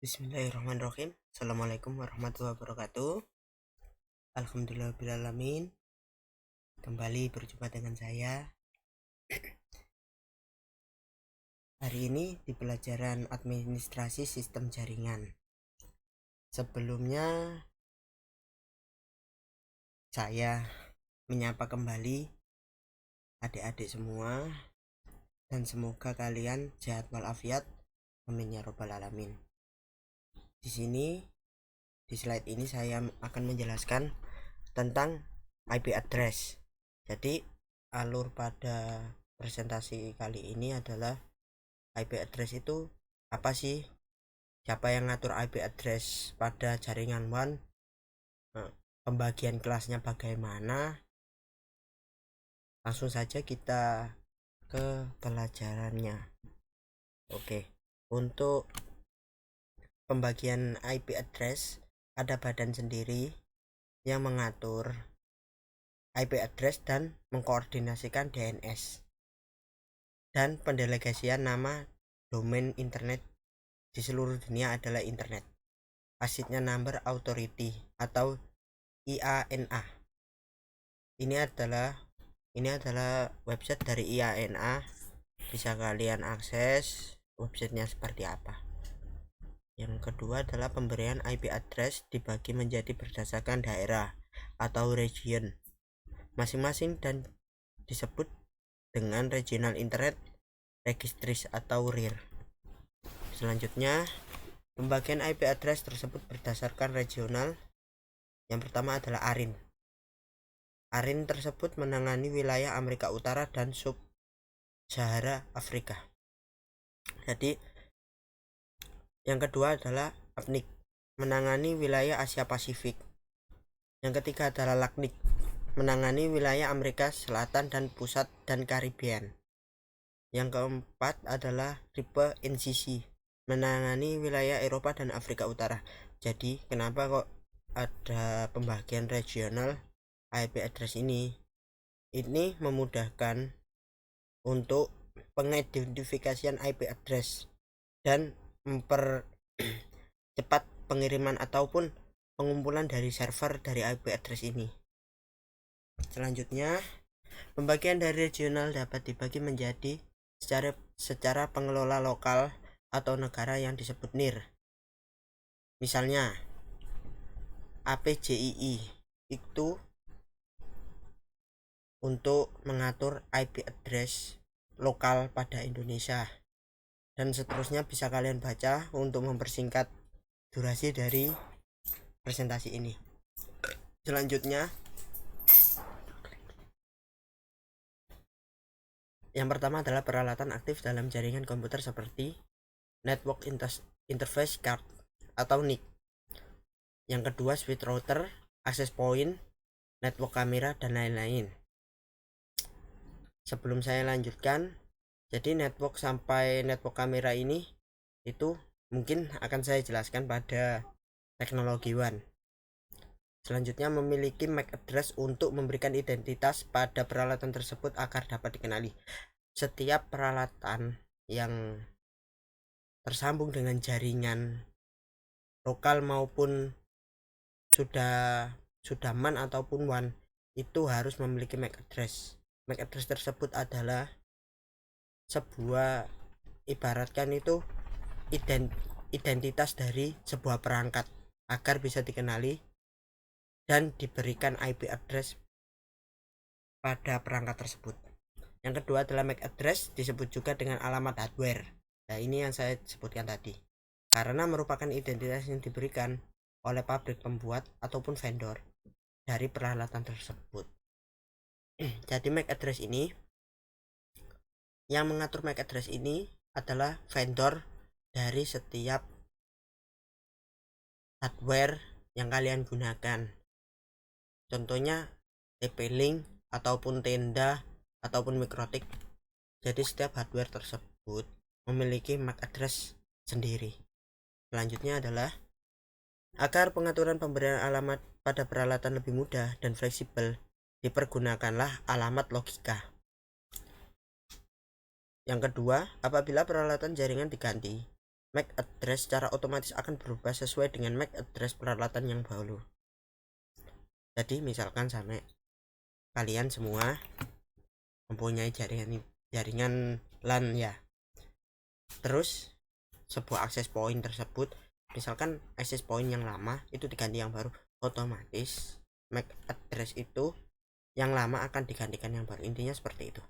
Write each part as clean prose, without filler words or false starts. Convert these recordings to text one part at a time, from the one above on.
Bismillahirrahmanirrahim. Assalamualaikum warahmatullahi wabarakatuh. Alhamdulillahirrahmanirrahim. Kembali berjumpa dengan saya. Hari ini di pelajaran administrasi sistem jaringan. Sebelumnya saya menyapa kembali adik-adik semua dan semoga kalian sehat walafiat. Amin ya robbal alamin. Di sini di slide ini saya akan menjelaskan tentang IP address. Jadi alur pada presentasi kali ini adalah IP address itu apa sih? Siapa yang ngatur IP address pada jaringan WAN? Pembagian kelasnya bagaimana? Langsung saja kita ke pelajarannya. Oke, untuk pembagian IP address ada badan sendiri yang mengatur IP address dan mengkoordinasikan DNS dan pendelegasian nama domain internet di seluruh dunia adalah Internet Assetnya Number Authority atau IANA. Ini adalah website dari IANA. Bisa kalian akses websitenya seperti apa. Yang kedua adalah pemberian IP address dibagi menjadi berdasarkan daerah atau region masing-masing dan disebut dengan Regional Internet Registries atau RIR. Selanjutnya, pembagian IP address tersebut berdasarkan regional. Yang pertama adalah ARIN. ARIN tersebut menangani wilayah Amerika Utara dan Sub-Sahara Afrika. Jadi, yang kedua adalah APNIC, menangani wilayah Asia Pasifik. Yang ketiga adalah LACNIC, menangani wilayah Amerika Selatan dan Pusat dan Karibian. Yang keempat adalah RIPE NCC, menangani wilayah Eropa dan Afrika Utara. Jadi kenapa kok ada pembagian regional IP address ini? Ini memudahkan untuk pengidentifikasian IP address dan mempercepat pengiriman ataupun pengumpulan dari server dari IP address ini. Selanjutnya, pembagian dari regional dapat dibagi menjadi secara pengelola lokal atau negara yang disebut NIR. Misalnya APJII itu untuk mengatur IP address lokal pada Indonesia, dan seterusnya bisa kalian baca untuk mempersingkat durasi dari presentasi ini. Selanjutnya, yang pertama adalah peralatan aktif dalam jaringan komputer seperti Network Interface Card atau NIC. Yang kedua, switch router, access point, network kamera, dan lain-lain. Sebelum saya lanjutkan, jadi network sampai network kamera ini itu mungkin akan saya jelaskan pada teknologi WAN. Selanjutnya, memiliki MAC address untuk memberikan identitas pada peralatan tersebut agar dapat dikenali. Setiap peralatan yang tersambung dengan jaringan lokal maupun sudah MAN ataupun WAN itu harus memiliki MAC address. MAC address tersebut adalah sebuah, ibaratkan itu identitas dari sebuah perangkat agar bisa dikenali dan diberikan IP address pada perangkat tersebut. Yang kedua adalah MAC address, disebut juga dengan alamat hardware. Nah, ini yang saya sebutkan tadi, karena merupakan identitas yang diberikan oleh pabrik pembuat ataupun vendor dari peralatan tersebut. Jadi MAC address ini, yang mengatur MAC address ini adalah vendor dari setiap hardware yang kalian gunakan. Contohnya TP-Link ataupun Tenda ataupun Mikrotik. Jadi setiap hardware tersebut memiliki MAC address sendiri. Selanjutnya adalah agar pengaturan pemberian alamat pada peralatan lebih mudah dan fleksibel, dipergunakanlah alamat logika. Yang kedua, apabila peralatan jaringan diganti, MAC address secara otomatis akan berubah sesuai dengan MAC address peralatan yang baru. Jadi misalkan sampai kalian semua mempunyai jaringan LAN ya, terus sebuah akses point tersebut, misalkan akses point yang lama itu diganti yang baru, otomatis MAC address itu yang lama akan digantikan yang baru. Intinya seperti itu.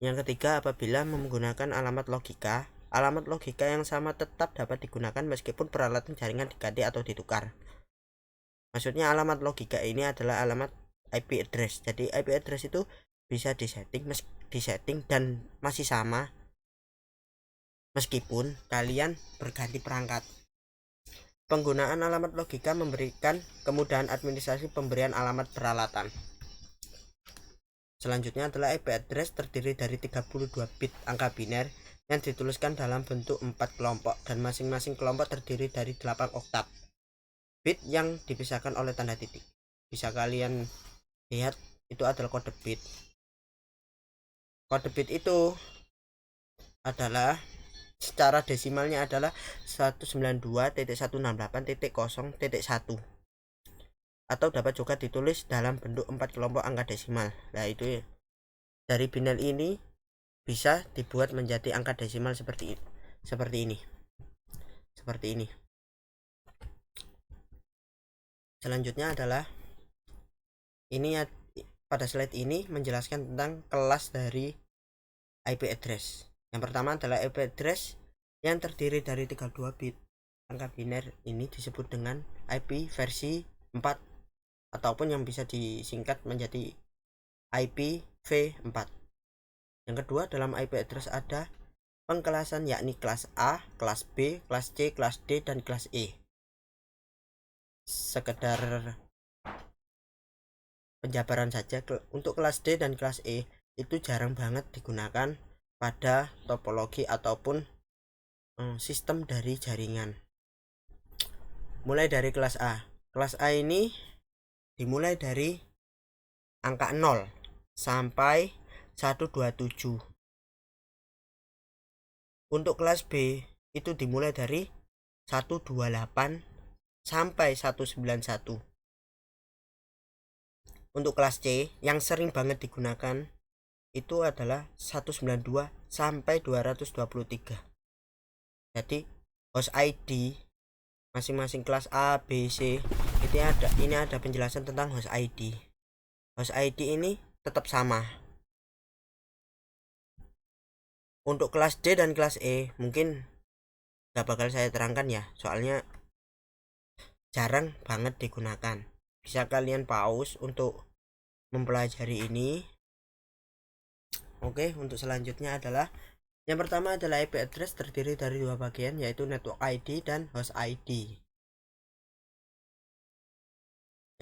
Yang ketiga, apabila menggunakan alamat logika yang sama tetap dapat digunakan meskipun peralatan jaringan diganti atau ditukar. Maksudnya alamat logika ini adalah alamat IP address. Jadi IP address itu bisa disetting dan masih sama meskipun kalian berganti perangkat. Penggunaan alamat logika memberikan kemudahan administrasi pemberian alamat peralatan. Selanjutnya adalah IP address terdiri dari 32 bit angka biner yang dituliskan dalam bentuk 4 kelompok dan masing-masing kelompok terdiri dari 8 oktav. Bit yang dipisahkan oleh tanda titik. Bisa kalian lihat itu adalah kode bit. Kode bit itu adalah secara desimalnya adalah 192.168.0.1 atau dapat juga ditulis dalam bentuk 4 kelompok angka desimal. Nah, itu dari biner ini bisa dibuat menjadi angka desimal seperti ini. Selanjutnya adalah ini pada slide ini menjelaskan tentang kelas dari IP address. Yang pertama adalah IP address yang terdiri dari 32 bit angka biner ini disebut dengan IP versi 4 ataupun yang bisa disingkat menjadi IPv4. Yang kedua, dalam IP address ada pengkelasan yakni kelas A, kelas B, kelas C, kelas D, dan kelas E. Sekedar penjabaran saja, untuk kelas D dan kelas E itu jarang banget digunakan pada topologi ataupun sistem dari jaringan. Mulai dari kelas A. Kelas A ini dimulai dari angka 0 sampai 127. Untuk kelas B itu dimulai dari 128 sampai 191. Untuk kelas C yang sering banget digunakan itu adalah 192 sampai 223. Jadi host ID masing-masing kelas A, B, C ini ada penjelasan tentang host ID. Host ID ini tetap sama. Untuk kelas D dan kelas E mungkin gak bakal saya terangkan ya, soalnya jarang banget digunakan. Bisa kalian pause untuk mempelajari ini. Oke, untuk selanjutnya adalah yang pertama adalah IP address terdiri dari dua bagian, yaitu network ID dan host ID.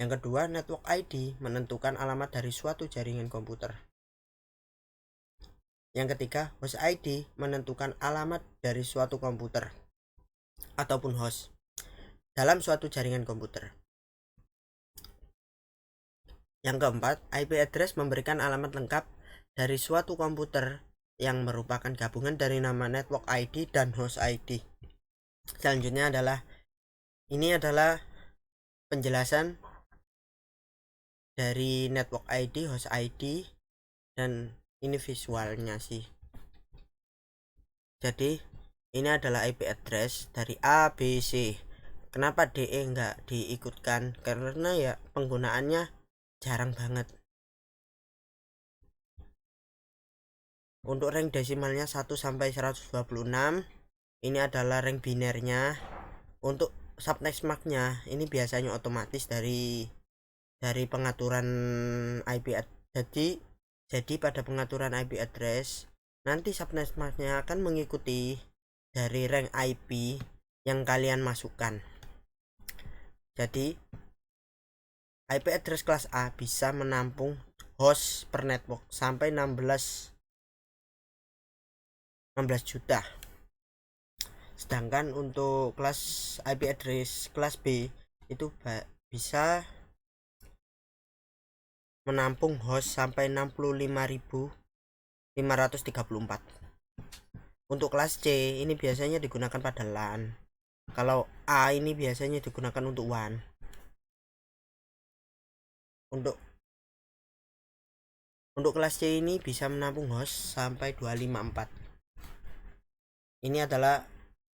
Yang kedua, network ID menentukan alamat dari suatu jaringan komputer. Yang ketiga, host ID menentukan alamat dari suatu komputer ataupun host dalam suatu jaringan komputer. Yang keempat, IP address memberikan alamat lengkap dari suatu komputer yang merupakan gabungan dari nama network ID dan host ID. Selanjutnya adalah penjelasan dari network ID, host ID, dan ini visualnya sih. Jadi ini adalah IP address dari A, B, C. Kenapa DE enggak diikutkan? Karena ya penggunaannya jarang banget. Untuk rank desimalnya 1 sampai 126. Ini adalah rank binernya. Untuk subnext marknya ini biasanya otomatis dari pengaturan IP address. Jadi pada pengaturan IP address nanti subnext marknya akan mengikuti dari rank IP yang kalian masukkan. Jadi IP address kelas A bisa menampung host per network sampai 16 juta. Sedangkan untuk kelas IP address kelas B itu bisa menampung host sampai 65.534. Untuk kelas C ini biasanya digunakan pada LAN. Kalau A ini biasanya digunakan untuk WAN. Untuk kelas C ini bisa menampung host sampai 254. Ini adalah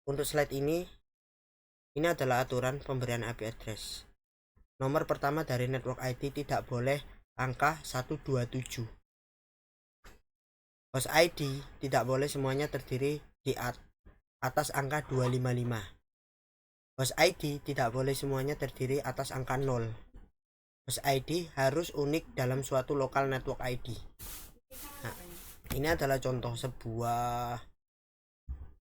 untuk slide ini adalah aturan pemberian IP address. Nomor pertama dari network ID tidak boleh angka 127. Host ID tidak boleh semuanya terdiri di atas angka 255. Host ID tidak boleh semuanya terdiri atas angka 0. Host ID harus unik dalam suatu lokal network ID. Nah, ini adalah contoh sebuah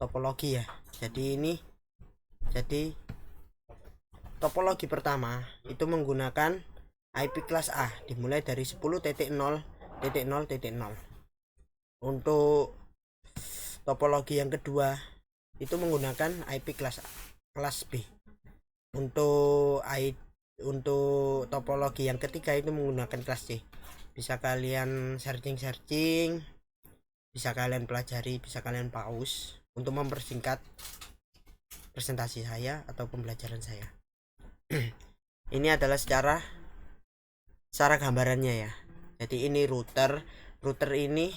topologi ya. Jadi topologi pertama itu menggunakan IP kelas A dimulai dari 10.0.0.0. Untuk topologi yang kedua itu menggunakan IP kelas B. Untuk topologi yang ketiga itu menggunakan kelas C. Bisa kalian searching, bisa kalian pelajari, bisa kalian pause untuk mempersingkat presentasi saya atau pembelajaran saya. Ini adalah secara gambarannya ya. Jadi ini router ini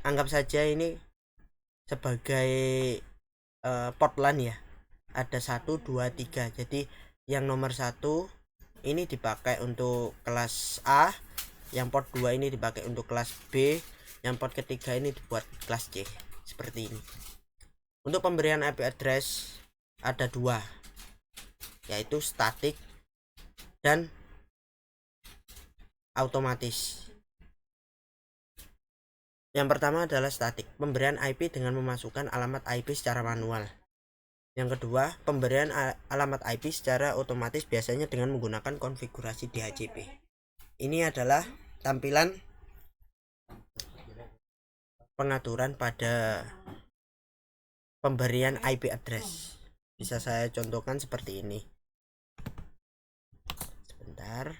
anggap saja ini sebagai port LAN ya. Ada 1, 2, 3. Jadi yang nomor 1 ini dipakai untuk kelas A, yang port 2 ini dipakai untuk kelas B, yang port ketiga ini dibuat kelas C. Seperti ini. Untuk pemberian IP address ada 2, yaitu statik dan otomatis. Yang pertama adalah statik, pemberian IP dengan memasukkan alamat IP secara manual. Yang kedua, pemberian alamat IP secara otomatis biasanya dengan menggunakan konfigurasi DHCP. Ini adalah tampilan pengaturan pada pemberian IP address. Bisa saya contohkan seperti ini. Sebentar.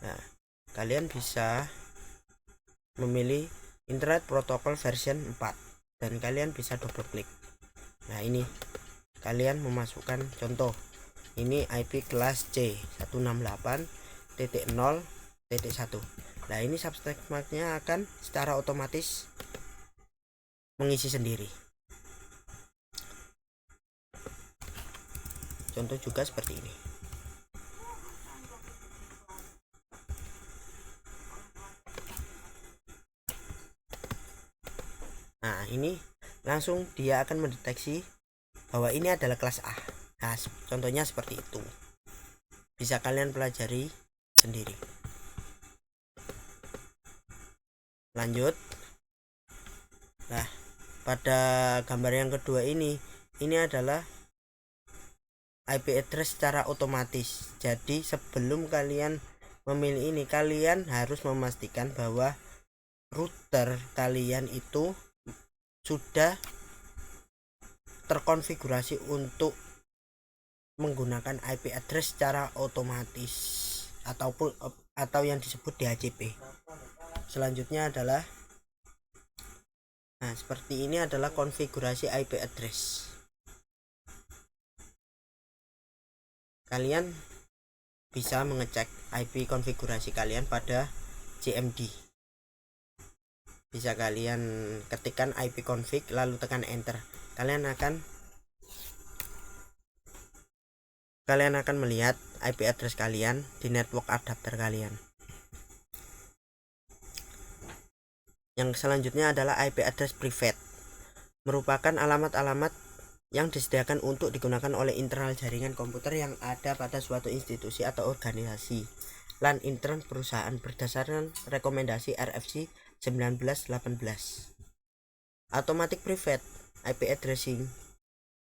Nah, kalian bisa memilih Internet Protocol version 4 dan kalian bisa double klik. Nah, ini kalian memasukkan contoh. Ini IP kelas C 168.0.1. Nah, ini subscribe-nya akan secara otomatis mengisi sendiri. Contoh juga seperti ini. Nah, ini langsung dia akan mendeteksi bahwa ini adalah kelas A. Nah, contohnya seperti itu. Bisa kalian pelajari sendiri. Lanjut. Nah, pada gambar yang kedua ini adalah IP address secara otomatis. Jadi sebelum kalian memilih ini, kalian harus memastikan bahwa router kalian itu sudah terkonfigurasi untuk menggunakan IP address secara otomatis atau yang disebut DHCP. Selanjutnya adalah seperti ini adalah konfigurasi IP address. Kalian bisa mengecek IP konfigurasi kalian pada CMD. Bisa kalian ketikkan IP config lalu tekan enter. Kalian akan melihat IP address kalian di network adapter kalian. Yang selanjutnya adalah IP address private, merupakan alamat-alamat yang disediakan untuk digunakan oleh internal jaringan komputer yang ada pada suatu institusi atau organisasi LAN intern perusahaan berdasarkan rekomendasi RFC 1918. Automatic Private IP Addressing.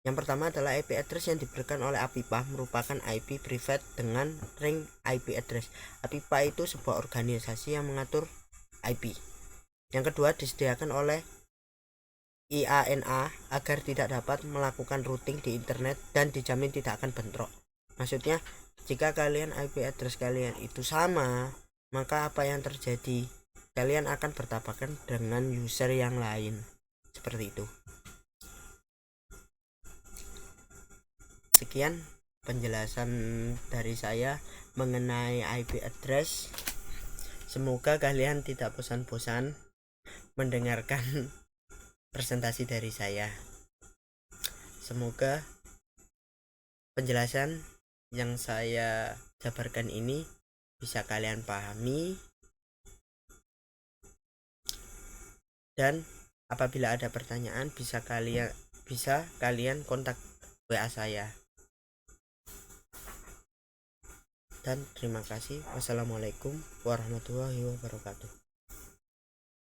Yang pertama adalah IP address yang diberikan oleh APIPA, merupakan IP private dengan ring IP address. APIPA itu sebuah organisasi yang mengatur IP. Yang kedua, disediakan oleh IANA agar tidak dapat melakukan routing di internet dan dijamin tidak akan bentrok. Maksudnya, jika kalian IP address kalian itu sama, maka apa yang terjadi? Kalian akan bertabrakan dengan user yang lain. Seperti itu. Sekian penjelasan dari saya mengenai IP address. Semoga kalian tidak bosan-bosan mendengarkan presentasi dari saya. Semoga penjelasan yang saya jabarkan ini bisa kalian pahami, dan apabila ada pertanyaan bisa kalian kontak WA saya. Dan terima kasih. Wassalamualaikum warahmatullahi wabarakatuh.